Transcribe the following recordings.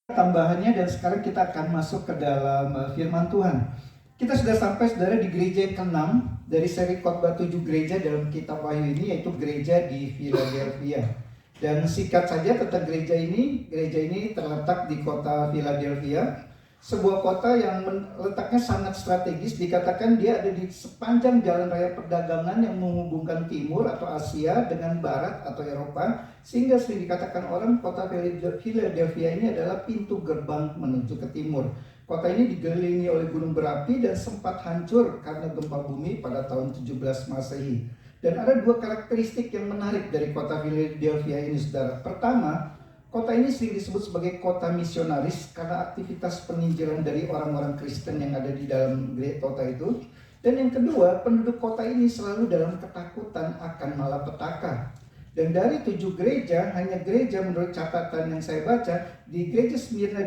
Tambahannya, dan sekarang kita akan masuk ke dalam firman Tuhan. Kita sudah sampai, saudara, di gereja yang ke-6 dari seri khotbah 7 gereja dalam kitab Wahyu ini, yaitu gereja di Philadelphia. Dan singkat saja tentang gereja ini terletak di kota Philadelphia, sebuah kota yang letaknya sangat strategis. Dikatakan dia ada di sepanjang jalan raya perdagangan yang menghubungkan timur atau Asia dengan barat atau Eropa, sehingga sering dikatakan orang kota Philadelphia ini adalah pintu gerbang menuju ke timur. Kota ini dikelilingi oleh gunung berapi dan sempat hancur karena gempa bumi pada tahun 17 Masehi. Dan ada dua karakteristik yang menarik dari kota Philadelphia ini, saudara. Pertama, kota ini sering disebut sebagai kota misionaris karena aktivitas penginjilan dari orang-orang Kristen yang ada di dalam kota itu. Dan yang kedua, penduduk kota ini selalu dalam ketakutan akan malapetaka. Dan dari 7 gereja, hanya gereja menurut catatan yang saya baca, di gereja Smyrna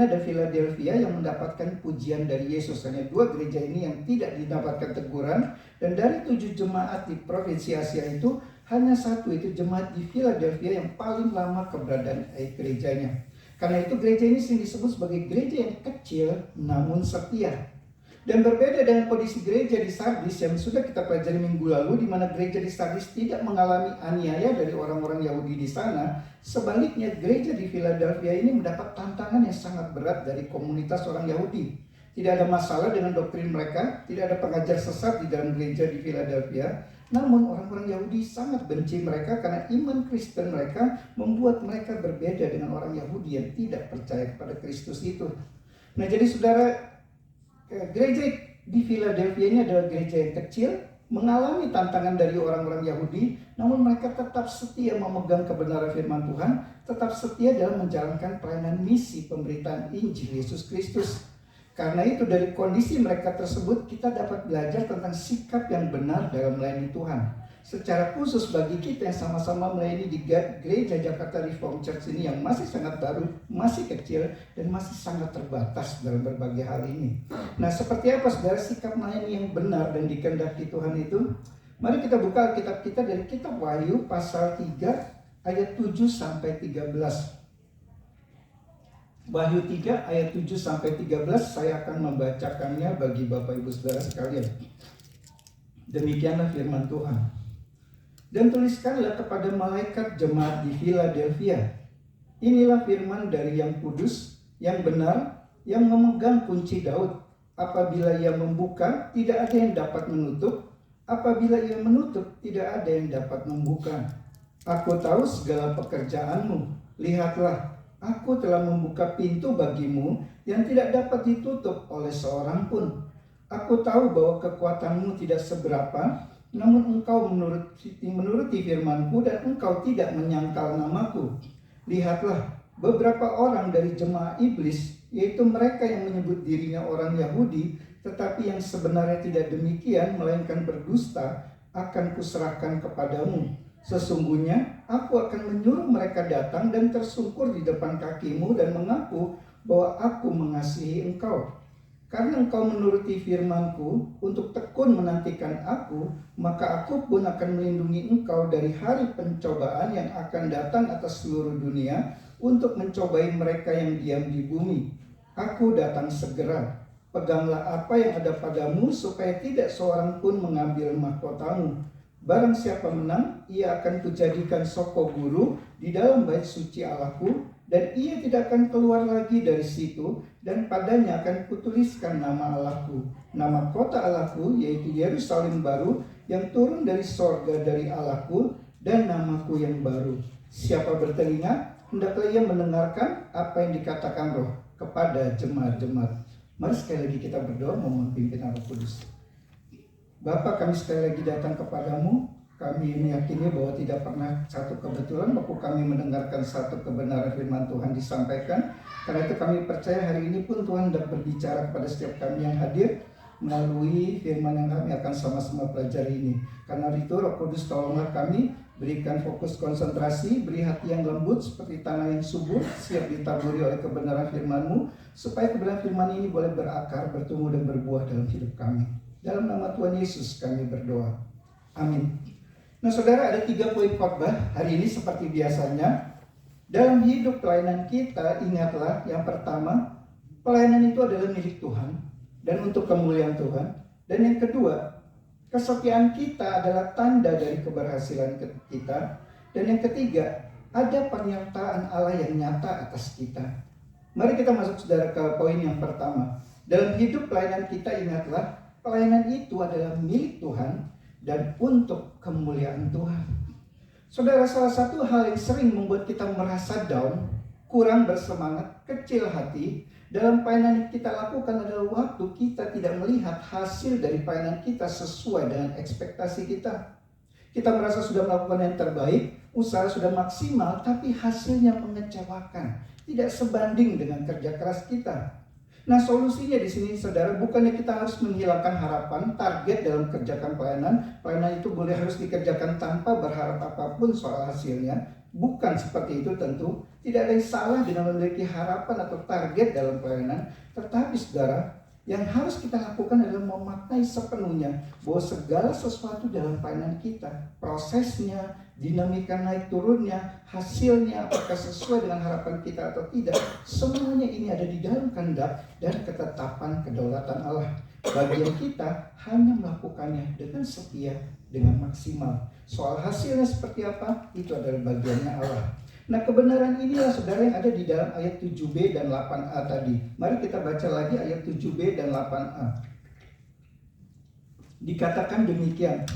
dan Philadelphia yang mendapatkan pujian dari Yesus. Hanya 2 gereja ini yang tidak mendapatkan teguran. Dan dari 7 jemaat di provinsi Asia itu, hanya 1, itu jemaat di Philadelphia yang paling lama keberadaan gerejanya. Karena itu gereja ini sering disebut sebagai gereja yang kecil namun setia. Dan berbeda dengan kondisi gereja di Sardis yang sudah kita pelajari minggu lalu, di mana gereja di Sardis tidak mengalami aniaya dari orang-orang Yahudi di sana. Sebaliknya, gereja di Philadelphia ini mendapat tantangan yang sangat berat dari komunitas orang Yahudi. Tidak ada masalah dengan doktrin mereka, tidak ada pengajar sesat di dalam gereja di Philadelphia. Namun orang-orang Yahudi sangat benci mereka karena iman Kristen mereka membuat mereka berbeda dengan orang Yahudi yang tidak percaya kepada Kristus itu. Nah, jadi saudara, gereja di Philadelphia ini adalah gereja yang kecil, mengalami tantangan dari orang-orang Yahudi, namun mereka tetap setia memegang kebenaran firman Tuhan, tetap setia dalam menjalankan pelayanan misi pemberitaan Injil Yesus Kristus. Karena itu dari kondisi mereka tersebut kita dapat belajar tentang sikap yang benar dalam melayani Tuhan. Secara khusus bagi kita yang sama-sama melayani di gereja Jakarta Reformed Church ini yang masih sangat baru, masih kecil, dan masih sangat terbatas dalam berbagai hal ini. Nah, seperti apa saudara sikap melayani yang benar dan dikehendaki Tuhan itu? Mari kita buka Alkitab kita dari kitab Wahyu pasal 3 ayat 7 sampai 13. Wahyu 3 ayat 7 sampai 13, saya akan membacakannya bagi Bapak Ibu Saudara sekalian. Demikianlah firman Tuhan. Dan tuliskanlah kepada malaikat jemaat di Philadelphia, inilah firman dari yang kudus, yang benar, yang memegang kunci Daud. Apabila ia membuka, tidak ada yang dapat menutup. Apabila ia menutup, tidak ada yang dapat membuka. Aku tahu segala pekerjaanmu. Lihatlah, aku telah membuka pintu bagimu yang tidak dapat ditutup oleh seorang pun. Aku tahu bahwa kekuatanmu tidak seberapa, namun engkau menuruti firmanku dan engkau tidak menyangkal namaku. Lihatlah, beberapa orang dari jemaah iblis, yaitu mereka yang menyebut dirinya orang Yahudi, tetapi yang sebenarnya tidak demikian, melainkan berdusta, akan kuserahkan kepadamu. Sesungguhnya aku akan menyuruh mereka datang dan tersungkur di depan kakimu dan mengaku bahwa aku mengasihi engkau. Karena engkau menuruti firmanku untuk tekun menantikan aku, maka aku pun akan melindungi engkau dari hari pencobaan yang akan datang atas seluruh dunia untuk mencobai mereka yang diam di bumi. Aku datang segera. Peganglah apa yang ada padamu supaya tidak seorang pun mengambil mahkotamu. Barang siapa menang, ia akan kujadikan soko guru di dalam bait suci Allahku, dan ia tidak akan keluar lagi dari situ, dan padanya akan kutuliskan nama Allahku, nama kota Allahku, yaitu Yerusalem baru yang turun dari sorga dari Allahku, dan namaku yang baru. Siapa bertelinga, hendaklah ia mendengarkan apa yang dikatakan Roh kepada jemaat-jemaat. Mari sekali lagi kita berdoa mohon pimpin Roh Kudus. Bapa, kami sekali lagi datang kepadamu. Kami meyakini bahwa tidak pernah satu kebetulan waktu kami mendengarkan satu kebenaran firman Tuhan disampaikan. Karena itu kami percaya hari ini pun Tuhan hendak berbicara kepada setiap kami yang hadir melalui firman yang kami akan sama-sama pelajari ini. Karena itu Roh Kudus tolonglah kami, berikan fokus konsentrasi, beri hati yang lembut seperti tanah yang subur, siap ditaburi oleh kebenaran firman-Mu, supaya kebenaran firman ini boleh berakar, bertumbuh dan berbuah dalam hidup kami. Dalam nama Tuhan Yesus kami berdoa. Amin. Nah saudara, ada 3 poin khotbah hari ini seperti biasanya. Dalam hidup pelayanan kita, ingatlah yang pertama, pelayanan itu adalah milik Tuhan dan untuk kemuliaan Tuhan. Dan yang kedua, kesetiaan kita adalah tanda dari keberhasilan kita. Dan yang ketiga, ada pernyataan Allah yang nyata atas kita. Mari kita masuk saudara ke poin yang pertama. Dalam hidup pelayanan kita, ingatlah, pelayanan itu adalah milik Tuhan dan untuk kemuliaan Tuhan. Saudara, salah satu hal yang sering membuat kita merasa down, kurang bersemangat, kecil hati dalam pelayanan yang kita lakukan adalah waktu kita tidak melihat hasil dari pelayanan kita sesuai dengan ekspektasi kita. Kita merasa sudah melakukan yang terbaik, usaha sudah maksimal, tapi hasilnya mengecewakan, tidak sebanding dengan kerja keras kita. Nah, solusinya di sini saudara, bukannya kita harus menghilangkan harapan, target dalam kerjakan pelayanan. Pelayanan itu boleh harus dikerjakan tanpa berharap apapun soal hasilnya. Bukan seperti itu tentu. Tidak ada yang salah dengan memiliki harapan atau target dalam pelayanan. Tetapi saudara, yang harus kita lakukan adalah memaknai sepenuhnya bahwa segala sesuatu dalam pelayanan kita, prosesnya, dinamika naik turunnya, hasilnya apakah sesuai dengan harapan kita atau tidak, semuanya ini ada di dalam kehendak dan ketetapan kedaulatan Allah. Bagian kita hanya melakukannya dengan setia, dengan maksimal. Soal hasilnya seperti apa, itu adalah bagiannya Allah. Nah, kebenaran inilah saudara yang ada di dalam ayat 7b dan 8a tadi. Mari kita baca lagi ayat 7b dan 8a. Dikatakan demikian,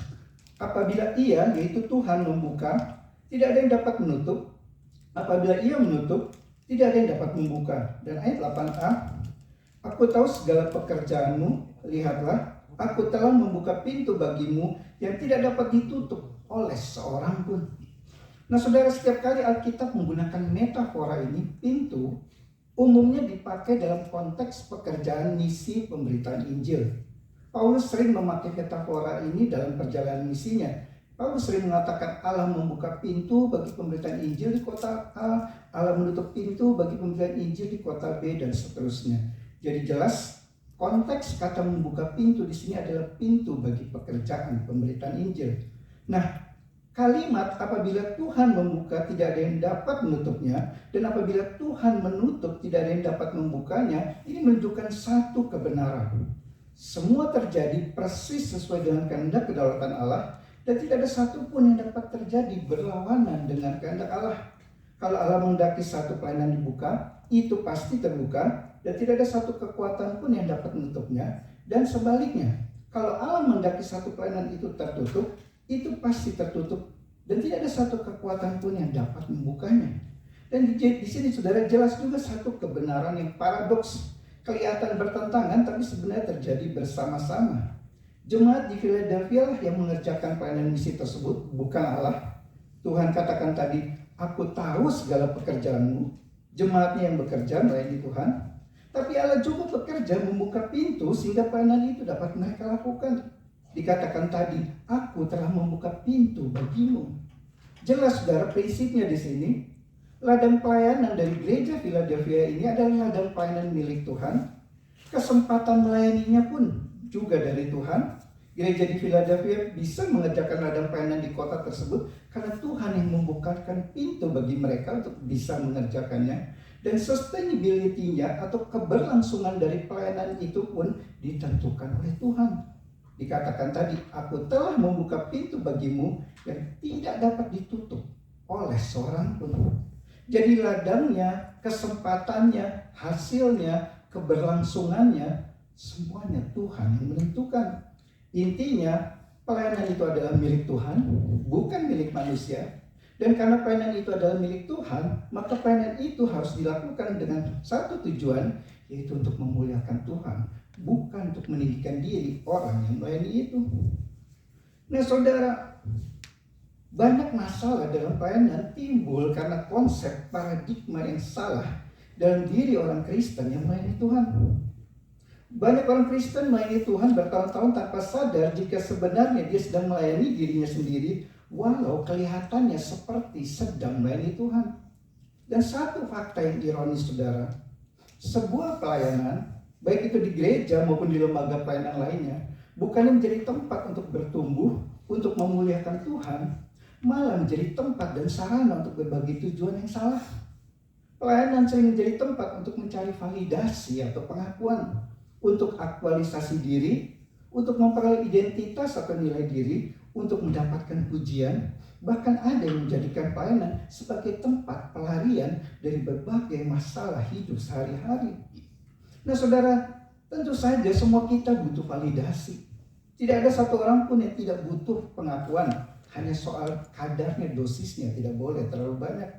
apabila ia, yaitu Tuhan, membuka, tidak ada yang dapat menutup. Apabila ia menutup, tidak ada yang dapat membuka. Dan ayat 8a, aku tahu segala pekerjaanmu, lihatlah, aku telah membuka pintu bagimu yang tidak dapat ditutup oleh seorang pun. Nah saudara, setiap kali Alkitab menggunakan metafora ini, pintu umumnya dipakai dalam konteks pekerjaan misi pemberitaan Injil. Paulus sering memakai metafora ini dalam perjalanan misinya. Paulus sering mengatakan Allah membuka pintu bagi pemberitaan Injil di kota A, Allah menutup pintu bagi pemberitaan Injil di kota B, dan seterusnya. Jadi jelas konteks kata membuka pintu di sini adalah pintu bagi pekerjaan pemberitaan Injil. Nah, kalimat apabila Tuhan membuka tidak ada yang dapat menutupnya, dan apabila Tuhan menutup tidak ada yang dapat membukanya, ini menunjukkan satu kebenaran. Semua terjadi persis sesuai dengan kehendak kedaulatan Allah, dan tidak ada satupun yang dapat terjadi berlawanan dengan kehendak Allah. Kalau Allah menghendaki satu pelayanan dibuka, itu pasti terbuka, dan tidak ada satu kekuatan pun yang dapat menutupnya. Dan sebaliknya, kalau Allah menghendaki satu pelayanan itu tertutup, itu pasti tertutup dan tidak ada satu kekuatan pun yang dapat membukanya. Dan di sini saudara, jelas juga satu kebenaran yang paradoks, kelihatan bertentangan tapi sebenarnya terjadi bersama-sama. Jemaat di Philadelphia yang mengerjakan pelayanan misi tersebut, bukan Allah. Tuhan katakan tadi, aku tahu segala pekerjaanmu. Jemaatnya yang bekerja melayani Tuhan, tapi Allah juga bekerja membuka pintu sehingga pelayanan itu dapat mereka lakukan. Dikatakan tadi, aku telah membuka pintu bagimu. Jelas saudara, prinsipnya di sini, ladang pelayanan dari gereja Philadelphia ini adalah ladang pelayanan milik Tuhan. Kesempatan melayaninya pun juga dari Tuhan. Gereja di Philadelphia bisa mengerjakan ladang pelayanan di kota tersebut karena Tuhan yang membukakan pintu bagi mereka untuk bisa mengerjakannya. Dan sustainability-nya atau keberlangsungan dari pelayanan itu pun ditentukan oleh Tuhan. Dikatakan tadi, aku telah membuka pintu bagimu yang tidak dapat ditutup oleh seorang pun. Jadi ladangnya, kesempatannya, hasilnya, keberlangsungannya, semuanya Tuhan yang menentukan. Intinya, pelayanan itu adalah milik Tuhan, bukan milik manusia. Dan karena pelayanan itu adalah milik Tuhan, maka pelayanan itu harus dilakukan dengan satu tujuan, yaitu untuk memuliakan Tuhan, bukan untuk meninggikan diri orang yang melayani itu. Nah saudara, banyak masalah dalam pelayanan timbul karena konsep paradigma yang salah dalam diri orang Kristen yang melayani Tuhan. Banyak orang Kristen melayani Tuhan bertahun-tahun tanpa sadar jika sebenarnya dia sedang melayani dirinya sendiri, walau kelihatannya seperti sedang melayani Tuhan. Dan satu fakta yang ironis saudara, sebuah pelayanan, baik itu di gereja maupun di lembaga pelayanan lainnya, bukannya menjadi tempat untuk bertumbuh, untuk memuliakan Tuhan, malah menjadi tempat dan sarana untuk berbagi tujuan yang salah. Pelayanan sering menjadi tempat untuk mencari validasi atau pengakuan, untuk aktualisasi diri, untuk memperoleh identitas atau nilai diri, untuk mendapatkan pujian. Bahkan ada yang menjadikan pelayanan sebagai tempat pelarian dari berbagai masalah hidup sehari-hari. Nah saudara, tentu saja semua kita butuh validasi. Tidak ada satu orang pun yang tidak butuh pengakuan. Hanya soal kadarnya, dosisnya, tidak boleh terlalu banyak.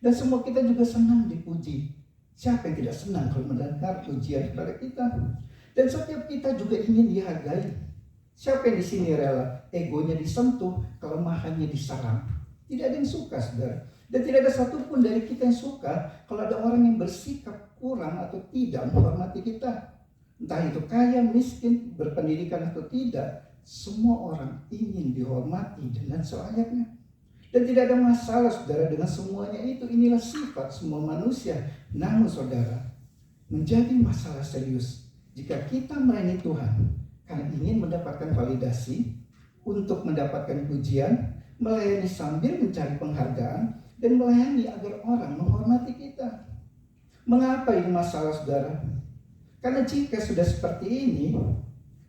Dan semua kita juga senang dipuji. Siapa yang tidak senang kalau mendengar pujian kepada kita? Dan setiap kita juga ingin dihargai. Siapa yang di sini rela egonya disentuh, kelemahannya diserang? Tidak ada yang suka, saudara. Dan tidak ada satupun dari kita yang suka kalau ada orang yang bersikap kurang atau tidak menghormati kita. Entah itu kaya, miskin, berpendidikan atau tidak, semua orang ingin dihormati dengan selayaknya. Dan tidak ada masalah, saudara, dengan semuanya itu. Inilah sifat semua manusia. Namun saudara, menjadi masalah serius jika kita melayani Tuhan karena ingin mendapatkan validasi, untuk mendapatkan pujian, melayani sambil mencari penghargaan, dan melayani agar orang menghormati kita. Mengapa ini masalah, saudara? Karena jika sudah seperti ini,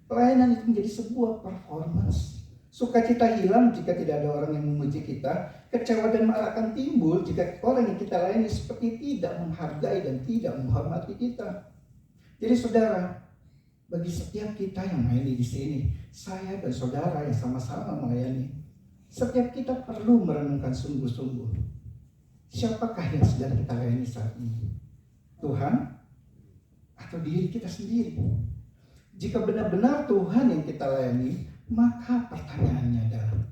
pelayanan itu menjadi sebuah performance. Sukacita hilang jika tidak ada orang yang memuji kita. Kecewa dan marah akan timbul jika orang yang kita layani seperti tidak menghargai dan tidak menghormati kita. Jadi saudara, bagi setiap kita yang melayani di sini, saya dan saudara yang sama-sama melayani, setiap kita perlu merenungkan sungguh-sungguh, siapakah yang sedang kita layani saat ini? Tuhan atau diri kita sendiri? Jika benar-benar Tuhan yang kita layani, maka pertanyaannya adalah,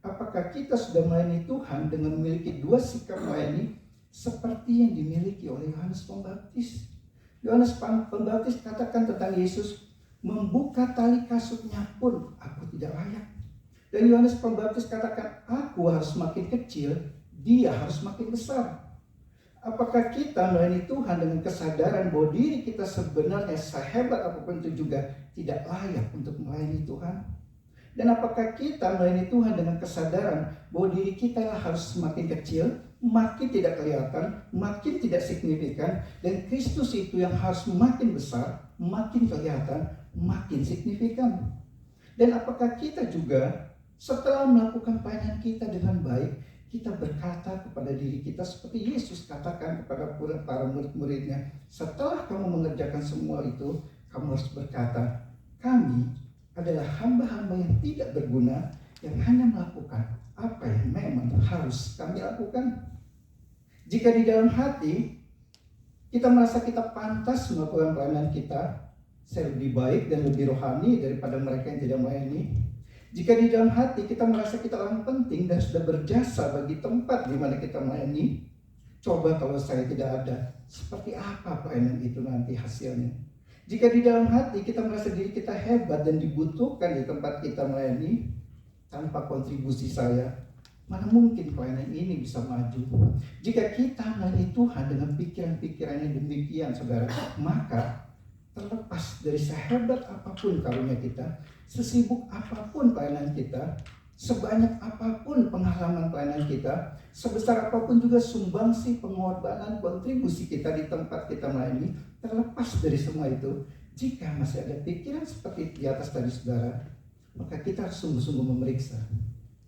apakah kita sudah melayani Tuhan dengan memiliki dua sikap melayani seperti yang dimiliki oleh Yohanes Pembaptis? Yohanes Pembaptis katakan tentang Yesus, membuka tali kasutnya pun aku tidak layak. Dan Yohanes Pembaptis katakan, aku harus makin kecil, dia harus makin besar. Apakah kita melayani Tuhan dengan kesadaran bahwa diri kita sebenarnya sehebat apapun itu juga tidak layak untuk melayani Tuhan? Dan apakah kita melayani Tuhan dengan kesadaran bahwa diri kita harus semakin kecil, makin tidak kelihatan, makin tidak signifikan, dan Kristus itu yang harus makin besar, makin kelihatan, makin signifikan? Dan apakah kita juga setelah melakukan pelayanan kita dengan baik, kita berkata kepada diri kita seperti Yesus katakan kepada para murid-muridnya, setelah kamu mengerjakan semua itu, kamu harus berkata, kami adalah hamba-hamba yang tidak berguna, yang hanya melakukan apa yang memang harus kami lakukan. Jika di dalam hati kita merasa kita pantas melakukan pelayanan kita, saya lebih baik dan lebih rohani daripada mereka yang tidak melayani. Jika di dalam hati kita merasa kita orang penting dan sudah berjasa bagi tempat di mana kita melayani, coba kalau saya tidak ada, seperti apa pelayanan itu nanti hasilnya? Jika di dalam hati kita merasa diri kita hebat dan dibutuhkan di tempat kita melayani, tanpa kontribusi saya, mana mungkin pelayanan ini bisa maju? Jika kita melayani Tuhan dengan pikiran-pikiran yang demikian, saudara, maka terlepas dari sehebat apapun karunia kita, sesibuk apapun pelayanan kita, sebanyak apapun pengalaman pelayanan kita, sebesar apapun juga sumbangsi pengorbanan kontribusi kita di tempat kita melayani, terlepas dari semua itu, jika masih ada pikiran seperti di atas tadi, saudara, maka kita harus sungguh-sungguh memeriksa.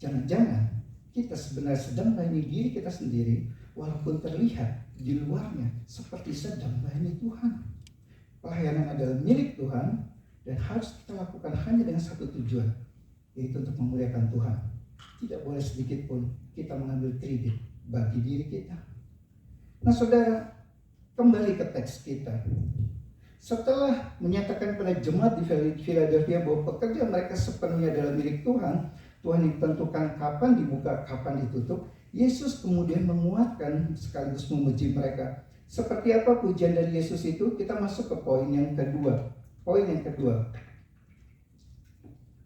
Jangan-jangan kita sebenarnya sedang melayani diri kita sendiri, walaupun terlihat di luarnya seperti sedang melayani Tuhan. Pelayanan adalah milik Tuhan dan harus kita lakukan hanya dengan satu tujuan, yaitu untuk memuliakan Tuhan. Tidak boleh sedikit pun kita mengambil kredit bagi diri kita. Nah saudara, kembali ke teks kita. Setelah menyatakan pada jemaat di Philadelphia bahwa pekerjaan mereka sepenuhnya adalah milik Tuhan, Tuhan yang tentukan kapan dibuka, kapan ditutup, Yesus kemudian menguatkan sekaligus memuji mereka. Seperti apa pujian dari Yesus itu? Kita masuk ke poin yang kedua. Poin yang kedua.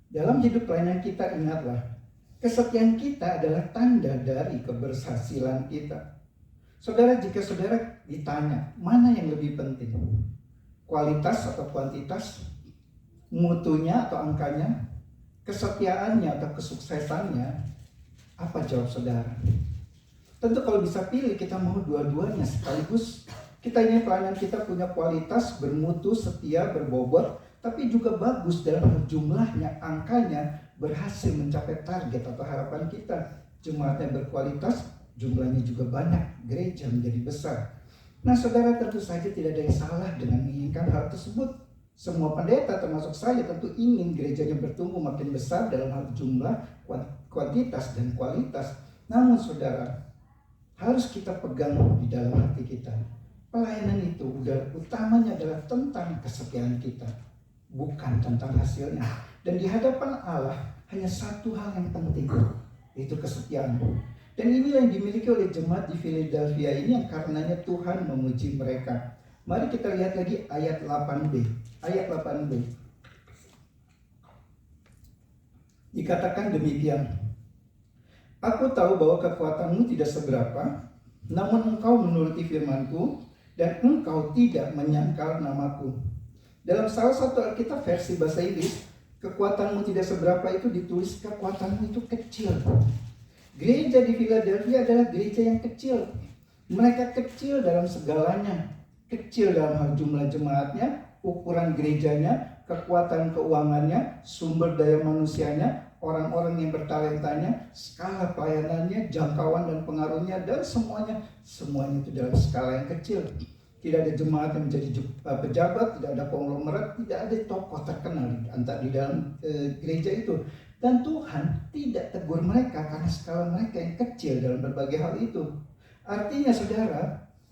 Dalam hidup pelayanan kita, ingatlah, kesetiaan kita adalah tanda dari keberhasilan kita. Saudara, jika saudara ditanya, mana yang lebih penting? Kualitas atau kuantitas? Mutunya atau angkanya? Kesetiaannya atau kesuksesannya? Apa jawab saudara? Tentu kalau bisa pilih kita mau dua-duanya sekaligus. Kita ingin pelayanan kita punya kualitas, bermutu, setia, berbobot, tapi juga bagus dalam jumlahnya, angkanya, berhasil mencapai target atau harapan kita. Jemaatnya berkualitas, jumlahnya juga banyak, gereja menjadi besar. Nah saudara, tentu saja tidak ada yang salah dengan menginginkan hal tersebut. Semua pendeta termasuk saya tentu ingin gerejanya bertumbuh makin besar dalam hal jumlah, kuantitas dan kualitas. Namun saudara, harus kita pegang di dalam hati kita, pelayanan itu utamanya adalah tentang kesetiaan kita, bukan tentang hasilnya. Dan di hadapan Allah hanya satu hal yang penting, yaitu kesetiaan. Dan inilah yang dimiliki oleh jemaat di Philadelphia ini, yang karenanya Tuhan memuji mereka. Mari kita lihat lagi ayat 8b. Ayat 8b. Dikatakan demikian. Aku tahu bahwa kekuatanmu tidak seberapa, namun engkau menuruti firmanku, dan engkau tidak menyangkal namaku. Dalam salah satu Alkitab versi bahasa Inggris, kekuatanmu tidak seberapa itu ditulis kekuatanmu itu kecil. Gereja di Philadelphia adalah gereja yang kecil. Mereka kecil dalam segalanya. Kecil dalam hal jumlah jemaatnya, ukuran gerejanya, kekuatan keuangannya, sumber daya manusianya, orang-orang yang bertalentanya, skala pelayanannya, jangkauan dan pengaruhnya, dan semuanya itu dalam skala yang kecil. Tidak ada jemaat yang menjadi pejabat, tidak ada konglomerat, tidak ada tokoh terkenal di dalam gereja itu. Dan Tuhan tidak tegur mereka karena skala mereka yang kecil dalam berbagai hal itu. Artinya saudara,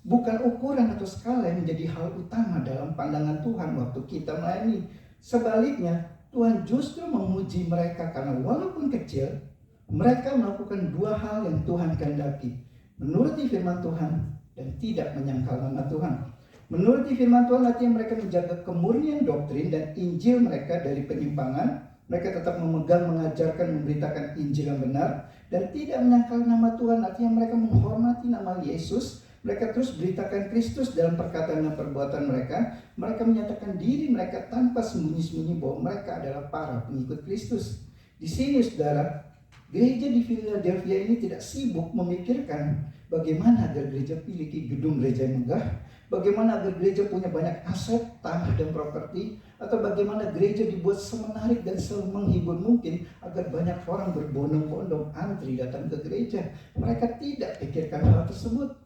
bukan ukuran atau skala yang menjadi hal utama dalam pandangan Tuhan waktu kita melayani. Sebaliknya, Tuhan justru memuji mereka karena walaupun kecil, mereka melakukan dua hal yang Tuhan kehendaki: menuruti firman Tuhan dan tidak menyangkal nama Tuhan. Menuruti firman Tuhan artinya mereka menjaga kemurnian doktrin dan Injil mereka dari penyimpangan. Mereka tetap memegang, mengajarkan, memberitakan Injil yang benar, dan tidak menyangkal nama Tuhan artinya mereka menghormati nama Yesus. Mereka terus beritakan Kristus dalam perkataan dan perbuatan mereka. Mereka menyatakan diri mereka tanpa sembunyi-sembunyi bahwa mereka adalah para pengikut Kristus. Di sini saudara, gereja di Philadelphia ini tidak sibuk memikirkan bagaimana agar gereja memiliki gedung gereja yang megah, bagaimana agar gereja punya banyak aset, tanah dan properti, atau bagaimana gereja dibuat semenarik dan semenghibur mungkin agar banyak orang berbondong-bondong antri datang ke gereja. Mereka tidak pikirkan hal tersebut.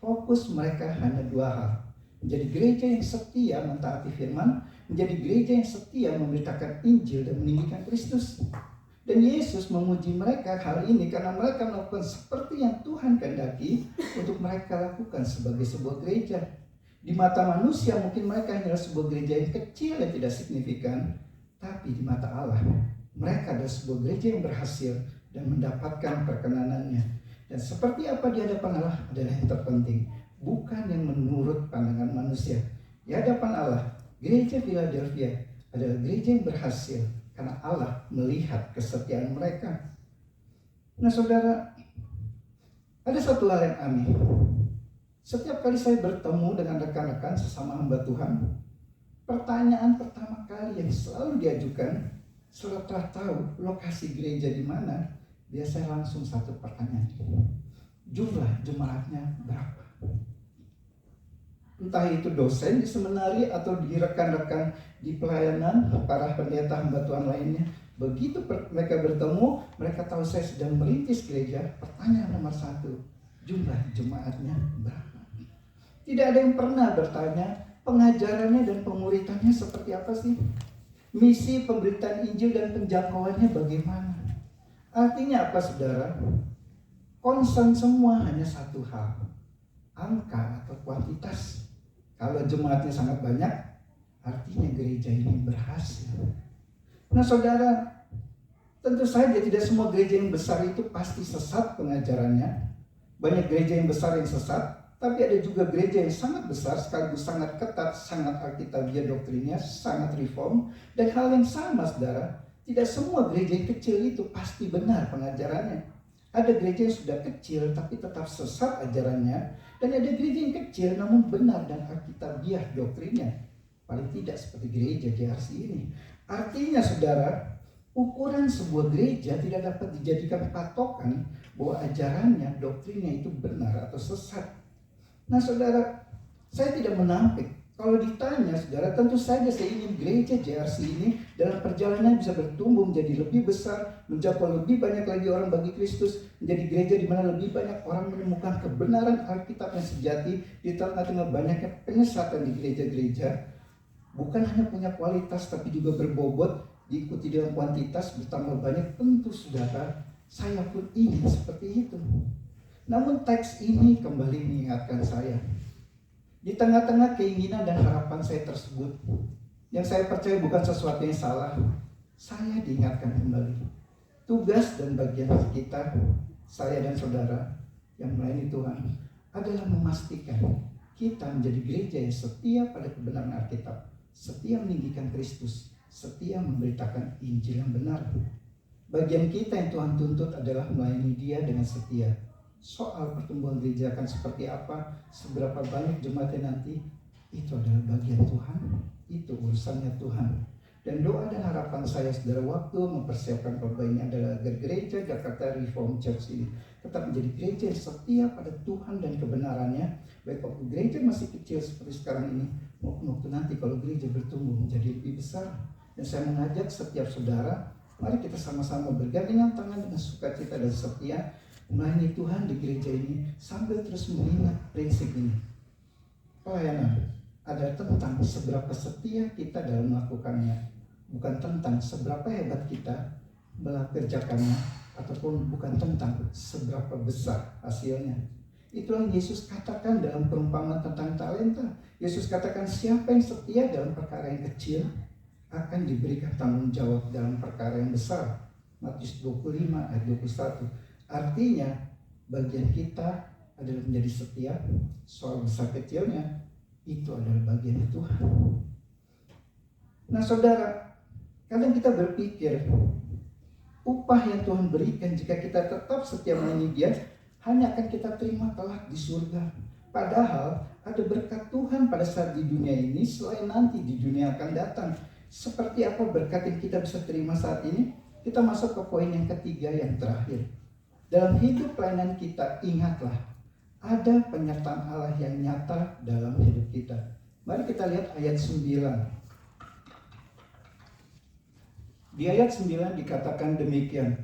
Fokus mereka hanya dua hal: menjadi gereja yang setia mentaati firman, menjadi gereja yang setia memberitakan Injil dan meninggikan Kristus. Dan Yesus memuji mereka hal ini karena mereka melakukan seperti yang Tuhan kehendaki untuk mereka lakukan sebagai sebuah gereja. Di mata manusia mungkin mereka hanyalah sebuah gereja yang kecil yang tidak signifikan, tapi di mata Allah mereka adalah sebuah gereja yang berhasil dan mendapatkan perkenanannya. Dan seperti apa di hadapan Allah adalah yang terpenting, bukan yang menurut pandangan manusia. Di hadapan Allah, gereja Philadelphia adalah gereja yang berhasil karena Allah melihat kesetiaan mereka. Nah saudara, ada satu hal yang aneh. Setiap kali saya bertemu dengan rekan-rekan sesama hamba Tuhan, pertanyaan pertama kali yang selalu diajukan setelah tahu lokasi gereja di mana, biasanya langsung satu pertanyaan: jumlah jemaatnya berapa? Entah itu dosen di seminari atau di rekan-rekan di pelayanan, para pendeta hamba Tuhan lainnya. Begitu mereka bertemu, mereka tahu saya sedang merintis gereja, pertanyaan nomor satu: jumlah jemaatnya berapa? Tidak ada yang pernah bertanya pengajarannya dan pemuritannya seperti apa sih? Misi pemberitaan Injil dan penjangkauannya bagaimana? Artinya apa saudara? Concern semua hanya satu hal: angka atau kuantitas. Kalau jemaatnya sangat banyak, artinya gereja ini berhasil. Nah saudara, tentu saja tidak semua gereja yang besar itu pasti sesat pengajarannya. Banyak gereja yang besar yang sesat, tapi ada juga gereja yang sangat besar sekaligus sangat ketat, sangat alkitabiah doktrinnya, sangat reform. Dan hal yang sama saudara, tidak semua gereja yang kecil itu pasti benar pengajarannya. Ada gereja yang sudah kecil tapi tetap sesat ajarannya, dan ada gereja yang kecil namun benar dan alkitabiah doktrinnya. Paling tidak seperti gereja GRC ini. Artinya saudara, ukuran sebuah gereja tidak dapat dijadikan patokan bahwa ajarannya, doktrinnya itu benar atau sesat. Nah saudara, saya tidak menampik. Kalau ditanya saudara, tentu saja saya ingin gereja JRC ini dalam perjalanan bisa bertumbuh menjadi lebih besar, mencapai lebih banyak lagi orang bagi Kristus, menjadi gereja di mana lebih banyak orang menemukan kebenaran Alkitab yang sejati di tengah-tengah banyaknya penyesatan di gereja-gereja. Bukan hanya punya kualitas tapi juga berbobot, diikuti dengan kuantitas bertambah banyak. Tentu saudara, saya pun ingin seperti itu. Namun teks ini kembali mengingatkan saya, di tengah-tengah keinginan dan harapan saya tersebut, yang saya percaya bukan sesuatu yang salah, saya diingatkan kembali. Tugas dan bagian kita, saya dan saudara yang melayani Tuhan, adalah memastikan kita menjadi gereja yang setia pada kebenaran Alkitab, setia meninggikan Kristus, setia memberitakan Injil yang benar. Bagian kita yang Tuhan tuntut adalah melayani Dia dengan setia. Soal pertumbuhan gereja akan seperti apa, seberapa banyak jemaatnya nanti, itu adalah bagian Tuhan, itu urusannya Tuhan. Dan doa dan harapan saya saudara waktu mempersiapkan khotbah ini adalah agar gereja Jakarta Reform Church ini tetap menjadi gereja yang setia pada Tuhan dan kebenarannya, baik waktu gereja masih kecil seperti sekarang ini, maupun waktu nanti kalau gereja bertumbuh menjadi lebih besar. Dan saya mengajak setiap saudara, mari kita sama-sama bergandengan tangan dengan sukacita dan setia melayani Tuhan di gereja ini sambil terus mengingat prinsip ini. Pelayanan adalah tentang seberapa setia kita dalam melakukannya, bukan tentang seberapa hebat kita mengerjakannya, ataupun bukan tentang seberapa besar hasilnya. Itulah yang Yesus katakan dalam perumpamaan tentang talenta. Yesus katakan siapa yang setia dalam perkara yang kecil akan diberikan tanggung jawab dalam perkara yang besar. Matius 25 ayat 21. Artinya bagian kita adalah menjadi setia, soal besar kecilnya itu adalah bagian Tuhan. Nah saudara, kadang kita berpikir upah yang Tuhan berikan jika kita tetap setia melayani Dia hanya akan kita terima kelak di surga. Padahal ada berkat Tuhan pada saat di dunia ini selain nanti di dunia akan datang. Seperti apa berkat yang kita bisa terima saat ini? Kita masuk ke poin yang ketiga yang terakhir. Dalam hidup pelayanan kita, ingatlah, ada penyertaan Allah yang nyata dalam hidup kita. Mari kita lihat ayat 9. Di ayat 9 dikatakan demikian.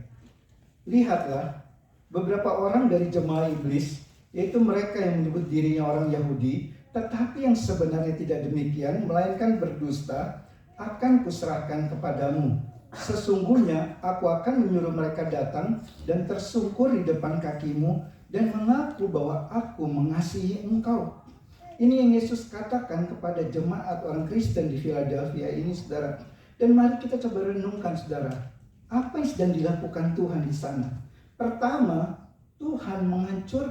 Lihatlah, beberapa orang dari jemaah iblis, yaitu mereka yang menyebut dirinya orang Yahudi, tetapi yang sebenarnya tidak demikian, melainkan berdusta, akan kuserahkan kepadamu. Sesungguhnya aku akan menyuruh mereka datang dan tersungkur di depan kakimu dan mengaku bahwa aku mengasihi engkau. Ini yang Yesus katakan kepada jemaat orang Kristen di Philadelphia ini saudara. Dan mari kita coba renungkan saudara, apa yang sedang dilakukan Tuhan di sana. Pertama, Tuhan menghancurkan